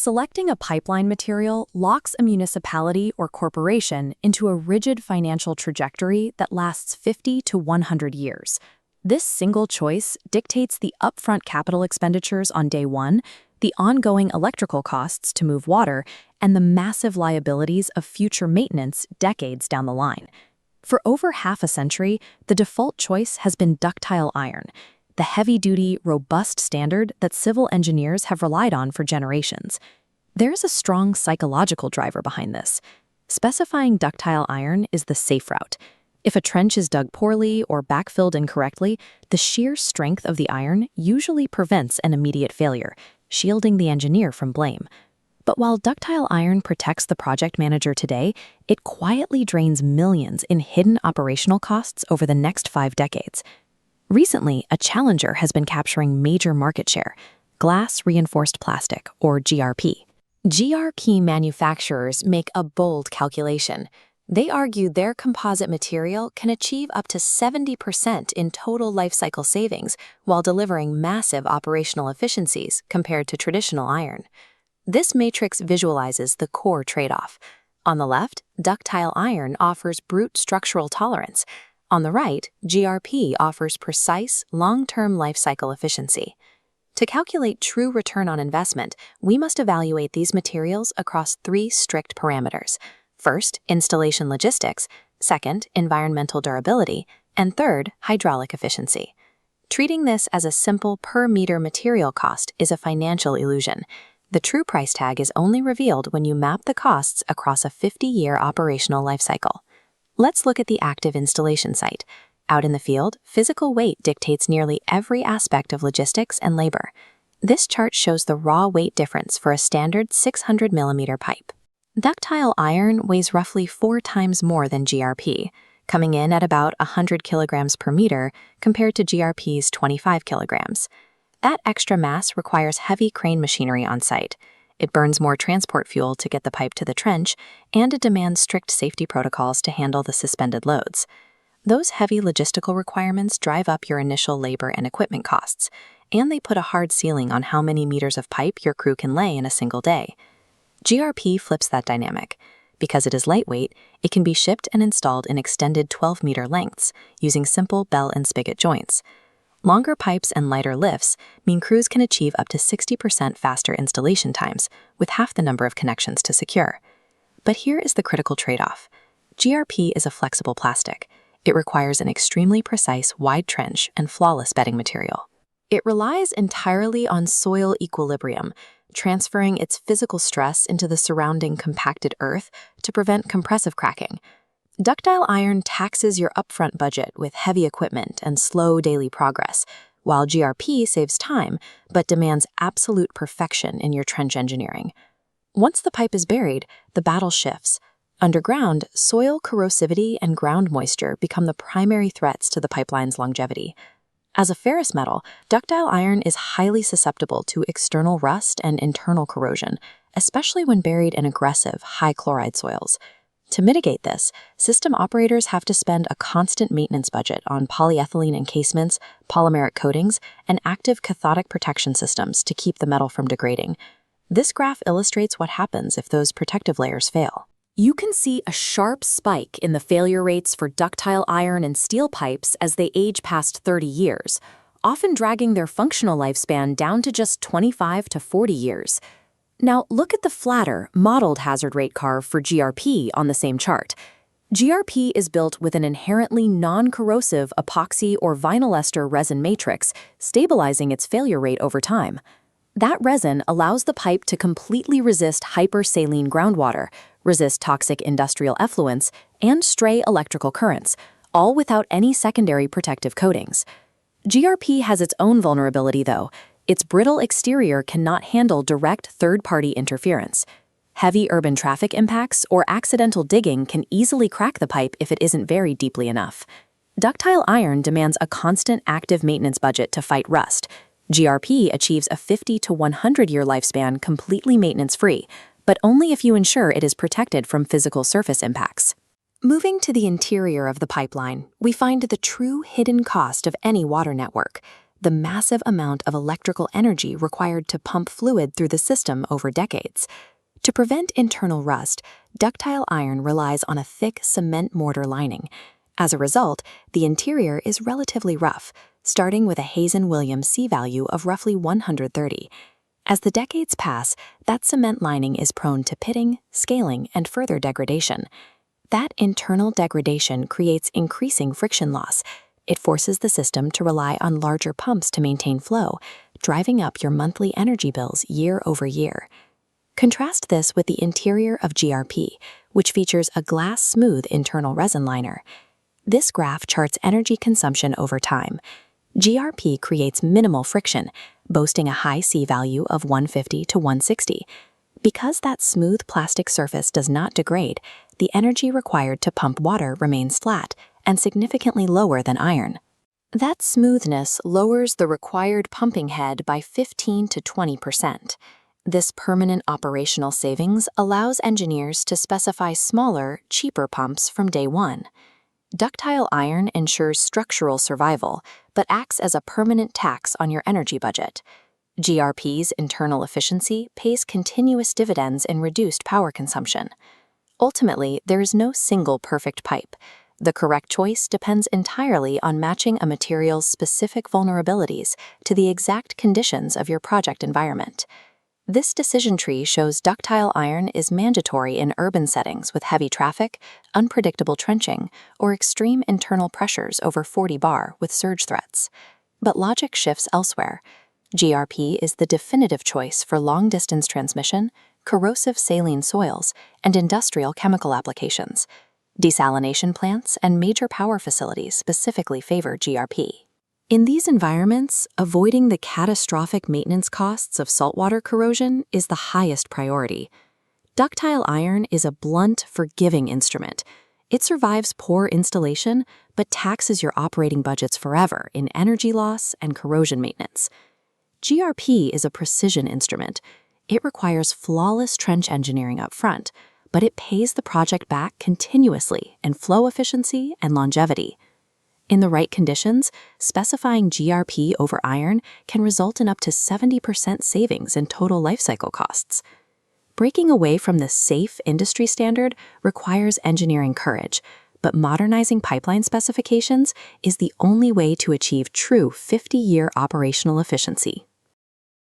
Selecting a pipeline material locks a municipality or corporation into a rigid financial trajectory that lasts 50 to 100 years. This single choice dictates the upfront capital expenditures on day one, the ongoing electrical costs to move water, and the massive liabilities of future maintenance decades down the line. For over half a century, the default choice has been ductile iron, the heavy-duty, robust standard that civil engineers have relied on for generations. There's a strong psychological driver behind this. Specifying ductile iron is the safe route. If a trench is dug poorly or backfilled incorrectly, the sheer strength of the iron usually prevents an immediate failure, shielding the engineer from blame. But while ductile iron protects the project manager today, it quietly drains millions in hidden operational costs over the next 5 decades. Recently, a challenger has been capturing major market share: glass reinforced plastic, or GRP. GRP manufacturers make a bold calculation. They argue their composite material can achieve up to 70% in total life cycle savings while delivering massive operational efficiencies compared to traditional iron. This matrix visualizes the core trade-off. On the left, ductile iron offers brute structural tolerance. On the right, GRP offers precise, long-term life cycle efficiency. To calculate true return on investment, we must evaluate these materials across 3 strict parameters. First, installation logistics; second, environmental durability; and third, hydraulic efficiency. Treating this as a simple per-meter material cost is a financial illusion. The true price tag is only revealed when you map the costs across a 50-year operational life cycle. Let's look at the active installation site. Out in the field, physical weight dictates nearly every aspect of logistics and labor. This chart shows the raw weight difference for a standard 600mm pipe. Ductile iron weighs roughly 4 times more than GRP, coming in at about 100 kilograms per meter compared to GRP's 25 kilograms. That extra mass requires heavy crane machinery on site. It burns more transport fuel to get the pipe to the trench, and it demands strict safety protocols to handle the suspended loads. Those heavy logistical requirements drive up your initial labor and equipment costs, and they put a hard ceiling on how many meters of pipe your crew can lay in a single day. GRP flips that dynamic. Because it is lightweight, it can be shipped and installed in extended 12-meter lengths using simple bell and spigot joints. Longer pipes and lighter lifts mean crews can achieve up to 60% faster installation times, with half the number of connections to secure. But here is the critical trade-off. GRP is a flexible plastic. It requires an extremely precise, wide trench and flawless bedding material. It relies entirely on soil equilibrium, transferring its physical stress into the surrounding compacted earth to prevent compressive cracking. Ductile iron taxes your upfront budget with heavy equipment and slow daily progress, while GRP saves time but demands absolute perfection in your trench engineering. Once the pipe is buried, the battle shifts. Underground, soil corrosivity and ground moisture become the primary threats to the pipeline's longevity. As a ferrous metal, ductile iron is highly susceptible to external rust and internal corrosion, especially when buried in aggressive, high-chloride soils. To mitigate this, system operators have to spend a constant maintenance budget on polyethylene encasements, polymeric coatings, and active cathodic protection systems to keep the metal from degrading. This graph illustrates what happens if those protective layers fail. You can see a sharp spike in the failure rates for ductile iron and steel pipes as they age past 30 years, often dragging their functional lifespan down to just 25 to 40 years. Now, look at the flatter, modeled hazard rate curve for GRP on the same chart. GRP is built with an inherently non-corrosive epoxy or vinyl ester resin matrix, stabilizing its failure rate over time. That resin allows the pipe to completely resist hypersaline groundwater, resist toxic industrial effluents, and stray electrical currents, all without any secondary protective coatings. GRP has its own vulnerability, though. Its brittle exterior cannot handle direct third-party interference. Heavy urban traffic impacts or accidental digging can easily crack the pipe if it isn't buried deeply enough. Ductile iron demands a constant active maintenance budget to fight rust. GRP achieves a 50 to 100-year lifespan completely maintenance-free, but only if you ensure it is protected from physical surface impacts. Moving to the interior of the pipeline, we find the true hidden cost of any water network: the massive amount of electrical energy required to pump fluid through the system over decades. To prevent internal rust, ductile iron relies on a thick cement mortar lining. As a result, the interior is relatively rough, starting with a Hazen-Williams C-value of roughly 130. As the decades pass, that cement lining is prone to pitting, scaling, and further degradation. That internal degradation creates increasing friction loss. It forces the system to rely on larger pumps to maintain flow, driving up your monthly energy bills year over year. Contrast this with the interior of GRP, which features a glass-smooth internal resin liner. This graph charts energy consumption over time. GRP creates minimal friction, boasting a high C-value of 150 to 160. Because that smooth plastic surface does not degrade, the energy required to pump water remains flat and significantly lower than iron. That smoothness lowers the required pumping head by 15 to 20%. This permanent operational savings allows engineers to specify smaller, cheaper pumps from day one. Ductile iron ensures structural survival, but acts as a permanent tax on your energy budget. GRP's internal efficiency pays continuous dividends in reduced power consumption. Ultimately, there is no single perfect pipe. The correct choice depends entirely on matching a material's specific vulnerabilities to the exact conditions of your project environment. This decision tree shows ductile iron is mandatory in urban settings with heavy traffic, unpredictable trenching, or extreme internal pressures over 40 bar with surge threats. But logic shifts elsewhere. GRP is the definitive choice for long-distance transmission, corrosive saline soils, and industrial chemical applications. Desalination plants and major power facilities specifically favor GRP. In these environments, avoiding the catastrophic maintenance costs of saltwater corrosion is the highest priority. Ductile iron is a blunt, forgiving instrument. It survives poor installation, but taxes your operating budgets forever in energy loss and corrosion maintenance. GRP is a precision instrument. It requires flawless trench engineering up front, but it pays the project back continuously in flow efficiency and longevity. In the right conditions, specifying GRP over iron can result in up to 70% savings in total lifecycle costs. Breaking away from the safe industry standard requires engineering courage, but modernizing pipeline specifications is the only way to achieve true 50-year operational efficiency.